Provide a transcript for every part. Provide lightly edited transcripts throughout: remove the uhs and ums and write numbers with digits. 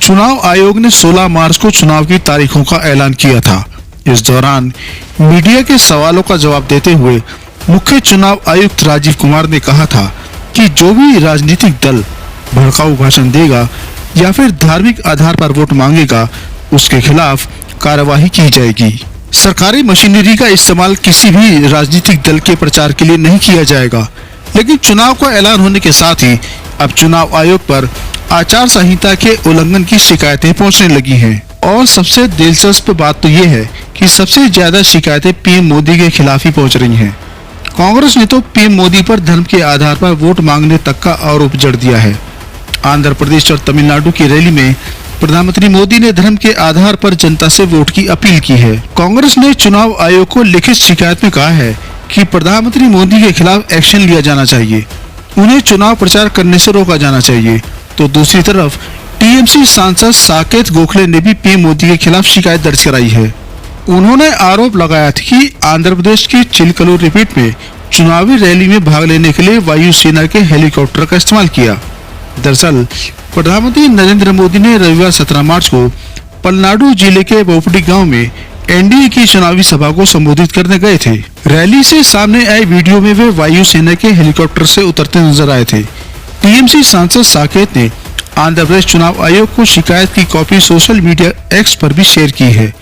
चुनाव आयोग ने 16 मार्च को चुनाव की तारीखों का ऐलान किया था। इस दौरान मीडिया के सवालों का जवाब देते हुए मुख्य चुनाव आयुक्त राजीव कुमार ने कहा था कि जो भी राजनीतिक दल भड़काऊ भाषण देगा या फिर धार्मिक आधार पर वोट मांगेगा, उसके खिलाफ कार्यवाही की जाएगी। सरकारी मशीनरी का इस्तेमाल किसी भी राजनीतिक दल के प्रचार के लिए नहीं किया जाएगा। लेकिन चुनाव का ऐलान होने के साथ ही अब चुनाव आयोग पर आचार संहिता के उल्लंघन की शिकायतें पहुंचने लगी हैं। और सबसे दिलचस्प बात तो ये है कि सबसे ज्यादा शिकायतें पीएम मोदी के खिलाफ ही पहुंच रही हैं। कांग्रेस ने तो पीएम मोदी पर धर्म के आधार पर वोट मांगने तक का आरोप जड़ दिया है। आंध्र प्रदेश और तमिलनाडु की रैली में प्रधानमंत्री मोदी ने धर्म के आधार पर जनता से वोट की अपील की है। कांग्रेस ने चुनाव आयोग को लिखित शिकायत में कहा है कि प्रधानमंत्री मोदी के खिलाफ एक्शन लिया जाना चाहिए, उन्हें चुनाव प्रचार करने से रोका जाना चाहिए। तो दूसरी तरफ टीएमसी सांसद साकेत गोखले ने भी पीएम मोदी के खिलाफ शिकायत दर्ज कराई है। उन्होंने आरोप लगाया था कि आंध्र प्रदेश की चिलकलूर रिपीट में चुनावी रैली में भाग लेने के लिए वायुसेना के हेलीकॉप्टर का इस्तेमाल किया। दरअसल प्रधानमंत्री नरेंद्र मोदी ने रविवार 17 मार्च को पलनाडु जिले के बोपडी गांव में एनडीए की चुनावी सभा को संबोधित करने गए थे। रैली से सामने आए वीडियो में वे वायुसेना के हेलीकॉप्टर से उतरते नजर आए थे। टीएमसी सांसद साकेत ने आंध्र प्रदेश चुनाव आयोग को शिकायत की कॉपी सोशल मीडिया एक्स पर भी शेयर की है।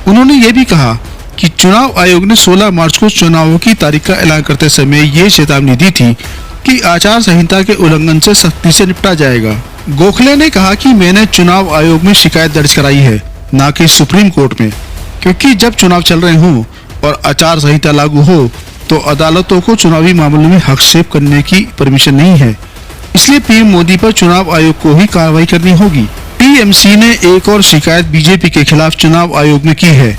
उन्होंने ये भी कहा कि चुनाव आयोग ने 16 मार्च को चुनावों की तारीख का ऐलान करते समय ये चेतावनी दी थी कि आचार संहिता के उल्लंघन से सख्ती से निपटा जाएगा। गोखले ने कहा कि मैंने चुनाव आयोग में शिकायत दर्ज कराई है, न कि सुप्रीम कोर्ट में, क्योंकि जब चुनाव चल रहे हों और आचार संहिता लागू हो तो अदालतों को चुनावी मामलों में हस्तक्षेप करने की परमिशन नहीं है। इसलिए पीएम मोदी पर चुनाव आयोग को ही कार्रवाई करनी होगी। टीएमसी ने एक और शिकायत बीजेपी के खिलाफ चुनाव आयोग में की है।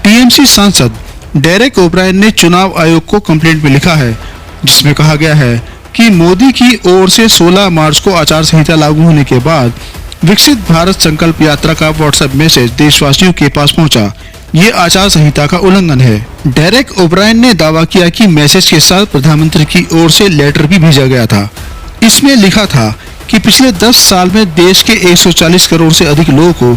टीएमसी सांसद डेरेक ओब्रायन ने चुनाव आयोग को कंप्लेंट में लिखा है, जिसमें कहा गया है कि मोदी की ओर से 16 मार्च को आचार संहिता लागू होने के बाद विकसित भारत संकल्प यात्रा का व्हाट्सएप मैसेज देशवासियों के पास पहुंचा। ये आचार संहिता का उल्लंघन है। डेरेक ओब्रायन ने दावा किया कि मैसेज के साथ प्रधानमंत्री की ओर से लेटर भी भेजा गया था। इसमें लिखा था कि पिछले 10 साल में देश के 140 करोड़ से अधिक लोगों को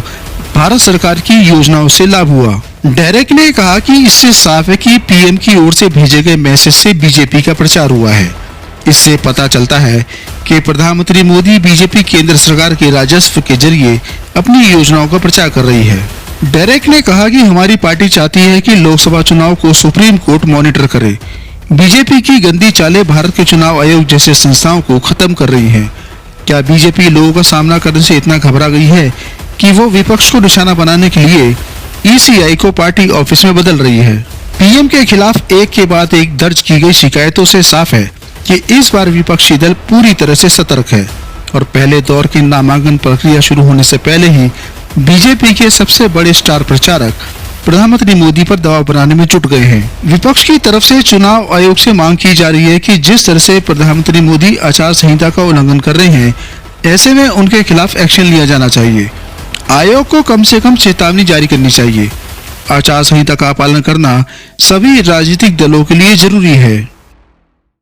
भारत सरकार की योजनाओं से लाभ हुआ। डेरेक ने कहा कि इससे साफ है कि पीएम की ओर से भेजे गए मैसेज से बीजेपी का प्रचार हुआ है। इससे पता चलता है कि प्रधानमंत्री मोदी बीजेपी केंद्र सरकार के राजस्व के जरिए अपनी योजनाओं का प्रचार कर रही है। डेरेक ने कहा कि हमारी पार्टी चाहती है कि लोकसभा चुनाव को सुप्रीम कोर्ट मॉनिटर करे। बीजेपी की गंदी चालें भारत के चुनाव आयोग जैसे संस्थाओं को खत्म कर रही हैं। क्या बीजेपी लोगों का सामना करने से इतना घबरा गई है कि वो विपक्ष को निशाना बनाने के लिए ईसीआई को पार्टी ऑफिस में बदल रही है? पीएम के खिलाफ एक के बाद एक दर्ज की गई शिकायतों से साफ है कि इस बार विपक्षी दल पूरी तरह से सतर्क है और पहले दौर की नामांकन प्रक्रिया शुरू होने से पहले ही बीजेपी के सबसे बड़े स्टार प्रचारक प्रधानमंत्री मोदी पर दबाव बनाने में जुट गए हैं। विपक्ष की तरफ से चुनाव आयोग से मांग की जा रही है कि जिस तरह से प्रधानमंत्री मोदी आचार संहिता का उल्लंघन कर रहे हैं, ऐसे में उनके खिलाफ एक्शन लिया जाना चाहिए। आयोग को कम से कम चेतावनी जारी करनी चाहिए। आचार संहिता का पालन करना सभी राजनीतिक दलों के लिए जरूरी है।